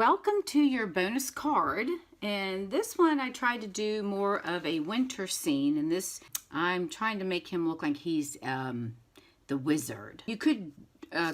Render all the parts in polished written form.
welcome to your bonus card. And this one I tried to do more of a winter scene, and this I'm trying to make him look like he's the wizard. You could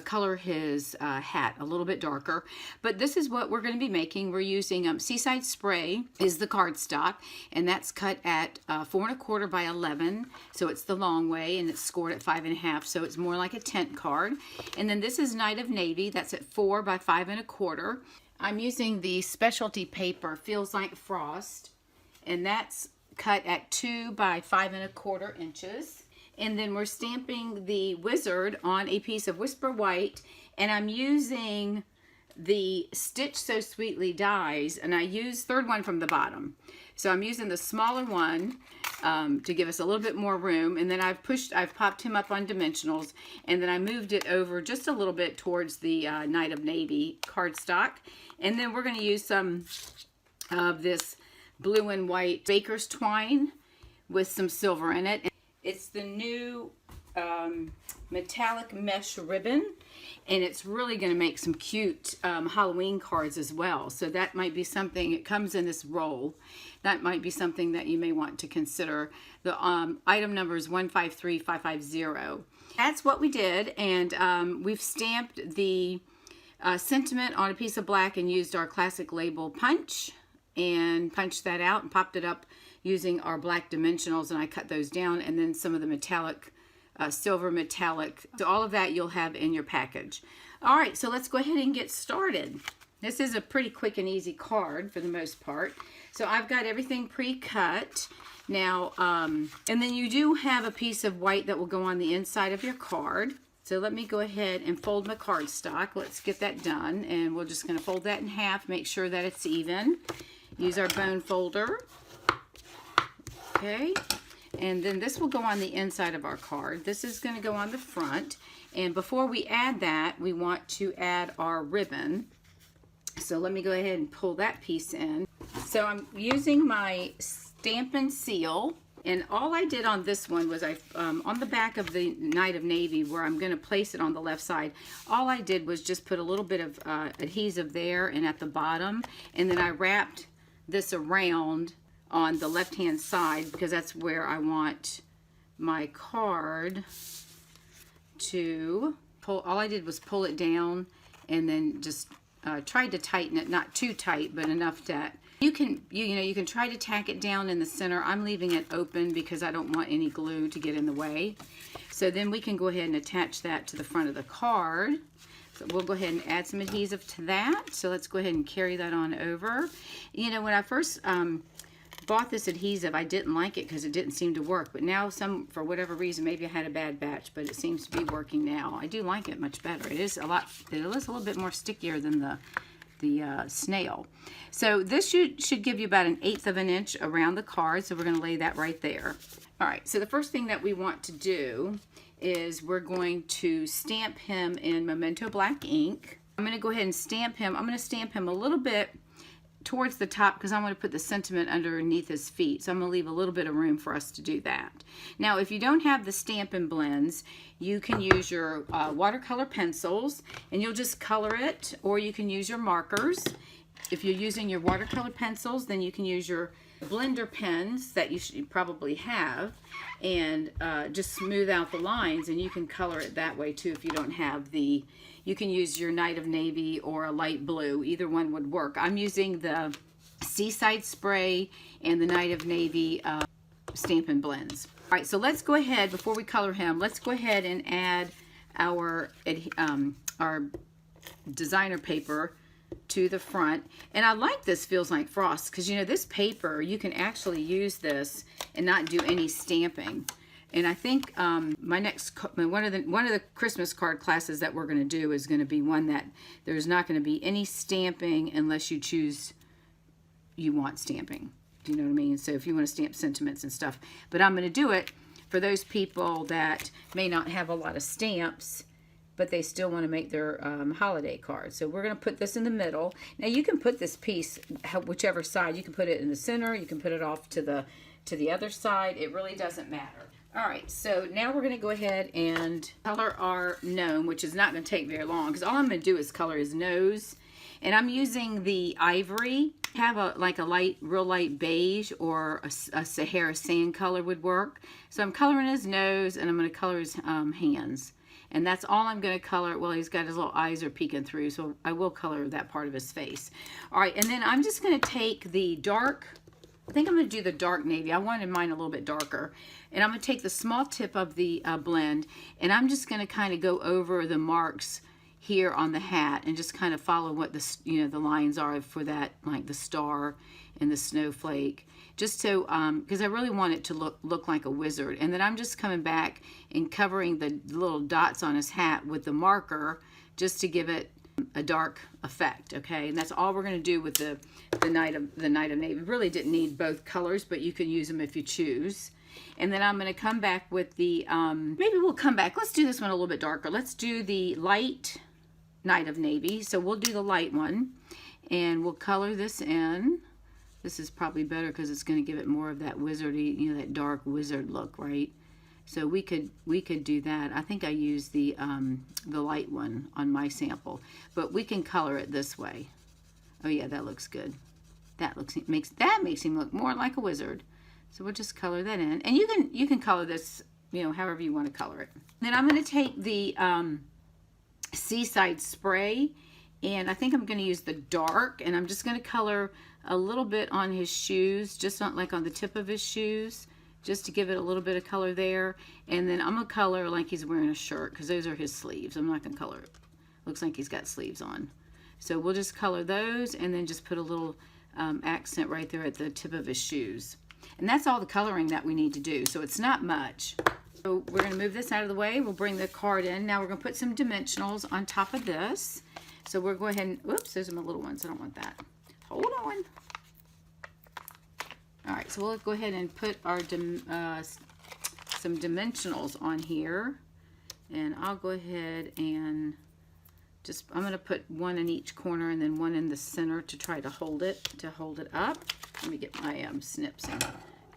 color his hat a little bit darker, but this is what we're going to be making. We're using Seaside Spray is the cardstock, and that's cut at 4 1/4 by 11, so it's the long way, and it's scored at 5 1/2, so it's more like a tent card. And then this is Night of Navy, that's at 4 by 5 1/4. I'm using the specialty paper Feels Like Frost, and that's cut at 2 by 5 1/4 inches. And then we're stamping the wizard on a piece of Whisper White, and I'm using the Stitch So Sweetly dies, and I use third one from the bottom. So I'm using the smaller one to give us a little bit more room, and then I've popped him up on dimensionals, and then I moved it over just a little bit towards the Night of Navy cardstock. And then we're going to use some of this blue and white baker's twine with some silver in it. It's the new metallic mesh ribbon, and it's really going to make some cute Halloween cards as well. So that might be something, it comes in this roll. That might be something that you may want to consider. The item number is 153550. That's what we did, and we've stamped the sentiment on a piece of black and used our classic label punch and punched that out and popped it up using our black dimensionals, and I cut those down, and then some of the metallic silver metallic. So all of that you'll have in your package. All right, so let's go ahead and get started. This is a pretty quick and easy card for the most part. So I've got everything pre-cut now, and then you do have a piece of white that will go on the inside of your card. So let me go ahead and fold my cardstock. Let's get that done, and we're just going to fold that in half, make sure that it's even. Use our bone folder. Okay, and then this will go on the inside of our card. This is going to go on the front, and before we add that, we want to add our ribbon. So let me go ahead and pull that piece in. So I'm using my Stampin' Seal, and all I did on this one was on the back of the Night of Navy, where I'm going to place it on the left side, all I did was just put a little bit of adhesive there and at the bottom, and then I wrapped this around on the left hand side because that's where I want my card to pull. All I did was pull it down and then just tried to tighten it, not too tight, but enough that you can try to tack it down in the center. I'm leaving it open because I don't want any glue to get in the way. So then we can go ahead and attach that to the front of the card. So we'll go ahead and add some adhesive to that. So let's go ahead and carry that on over. You know, when I first bought this adhesive, I didn't like it because it didn't seem to work, but now for whatever reason, maybe I had a bad batch, but it seems to be working now. I do like it much better. It is a little bit more stickier than the snail. So this should give you about 1/8 of an inch around the card, so we're going to lay that right there. All right, so the first thing that we want to do is we're going to stamp him in Memento Black ink. I'm going to go ahead and stamp him. I'm going to stamp him a little bit towards the top because I want to put the sentiment underneath his feet. So I'm going to leave a little bit of room for us to do that. Now, if you don't have the Stampin' Blends, you can use your watercolor pencils and you'll just color it, or you can use your markers. If you're using your watercolor pencils, then you can use your blender pens that you should probably have and just smooth out the lines, and you can color it that way too if you don't have the. You can use your Night of Navy or a light blue. Either one would work. I'm using the Seaside Spray and the Night of Navy Stampin' Blends. All right, so let's go ahead, before we color him, let's go ahead and add our designer paper to the front. And I like this Feels Like Frost because, you know, this paper, you can actually use this and not do any stamping. And I think one of the Christmas card classes that we're going to do is going to be one that there's not going to be any stamping unless you choose you want stamping. Do you know what I mean? So if you want to stamp sentiments and stuff. But I'm going to do it for those people that may not have a lot of stamps, but they still want to make their holiday cards. So we're going to put this in the middle. Now you can put this piece whichever side. You can put it in the center. You can put it off to the other side. It really doesn't matter. All right, so now we're going to go ahead and color our gnome, which is not going to take very long because all I'm going to do is color his nose And I'm using the ivory. Have a like a light, real light beige, or a Sahara sand color would work. So I'm coloring his nose, and I'm going to color his hands. And that's all I'm going to color. Well, he's got his little eyes are peeking through, so I will color that part of his face. All right, and then I'm just going to take the dark, I think I'm going to do the dark navy. I wanted mine a little bit darker. And I'm going to take the small tip of the blend, and I'm just going to kind of go over the marks here on the hat and just kind of follow what the, you know, the lines are for that, like the star and the snowflake, just so because I really want it to look like a wizard. And then I'm just coming back and covering the little dots on his hat with the marker just to give it a dark effect. Okay, and that's all we're going to do with the Knight of Navy. Really didn't need both colors, but you can use them if you choose. And then I'm going to come back with the maybe we'll come back, let's do this one a little bit darker. Let's do the light Knight of Navy. So we'll do the light one, and we'll color this in. This is probably better because it's going to give it more of that wizardy, you know, that dark wizard look, right? So we could do that. I think I used the light one on my sample, but we can color it this way. Oh yeah, that looks good. That makes him look more like a wizard. So we'll just color that in, and you can color this, you know, however you want to color it. Then I'm going to take the Seaside Spray, and I think I'm going to use the dark, and I'm just going to color a little bit on his shoes, just not like on the tip of his shoes, just to give it a little bit of color there. And then I'm going to color like he's wearing a shirt, because those are his sleeves. I'm not going to color it. Looks like he's got sleeves on. So we'll just color those, and then just put a little accent right there at the tip of his shoes. And that's all the coloring that we need to do, so it's not much. So we're going to move this out of the way. We'll bring the card in. Now we're going to put some dimensionals on top of this. So we'll go ahead and, whoops, those are my little ones. I don't want that. Hold on. All right, so we'll go ahead and put our some dimensionals on here. And I'll go ahead and just, I'm going to put one in each corner and then one in the center to try to hold it up. Let me get my snips and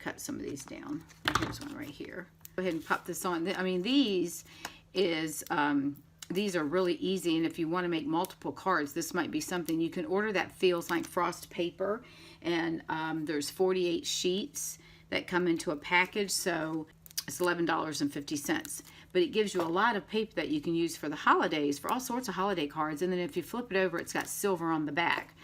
cut some of these down. Here's one right here. Go ahead and pop this on. I mean, these are really easy, and if you want to make multiple cards, this might be something. You can order that feels like frost paper, and there's 48 sheets that come into a package, so it's $11.50. But it gives you a lot of paper that you can use for the holidays, for all sorts of holiday cards, and then if you flip it over, it's got silver on the back.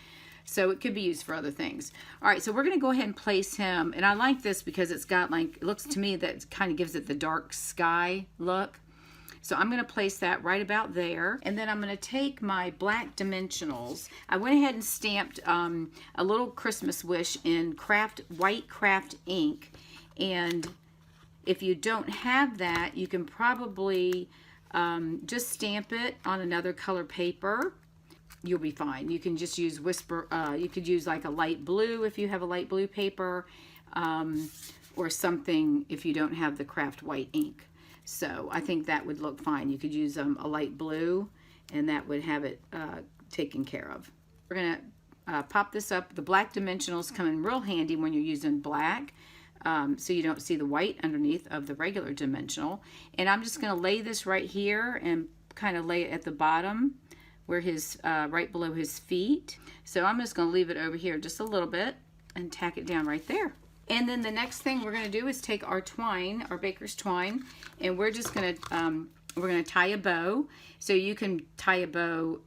So it could be used for other things. All right, so we're going to go ahead and place him. And I like this because it's got like, it looks to me that it kind of gives it the dark sky look. So I'm going to place that right about there. And then I'm going to take my black dimensionals. I went ahead and stamped a little Christmas wish in white craft ink. And if you don't have that, you can probably just stamp it on another color paper. You'll be fine. You can just use you could use like a light blue if you have a light blue paper, or something if you don't have the craft white ink. So I think that would look fine. You could use a light blue, and that would have it taken care of. We're going to pop this up. The black dimensionals come in real handy when you're using black, so you don't see the white underneath of the regular dimensional. And I'm just going to lay this right here and kind of lay it at the bottom where his right below his feet. So I'm just going to leave it over here just a little bit and tack it down right there. And then the next thing we're going to do is take our twine, our baker's twine, and we're just going to tie a bow. So you can tie a bow,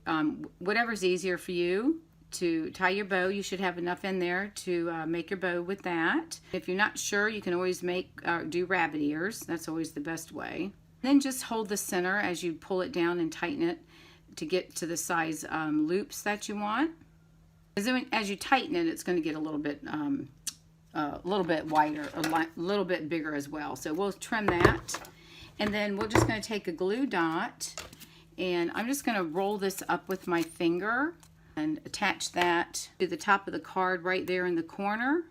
whatever's easier for you to tie your bow. You should have enough in there to make your bow with that. If you're not sure, you can always do rabbit ears. That's always the best way. Then just hold the center as you pull it down and tighten it to get to the size loops that you want. As you tighten it, it's going to get a little bit wider, a little bit bigger as well. So we'll trim that, and then we're just going to take a glue dot, and I'm just going to roll this up with my finger and attach that to the top of the card right there in the corner.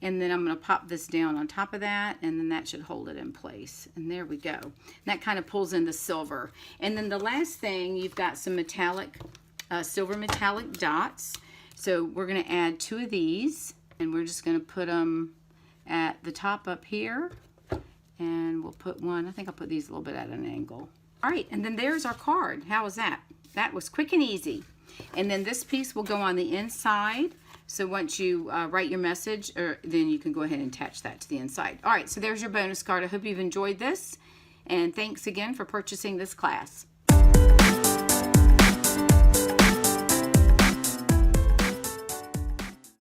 And then I'm going to pop this down on top of that, and then that should hold it in place. And there we go. And that kind of pulls in the silver. And then the last thing, you've got some metallic, silver metallic dots. So we're going to add 2 of these, and we're just going to put them at the top up here. And we'll put one, I think I'll put these a little bit at an angle. All right, and then there's our card. How was that? That was quick and easy. And then this piece will go on the inside. So once you write your message, then you can go ahead and attach that to the inside. All right, so there's your bonus card. I hope you've enjoyed this. And thanks again for purchasing this class.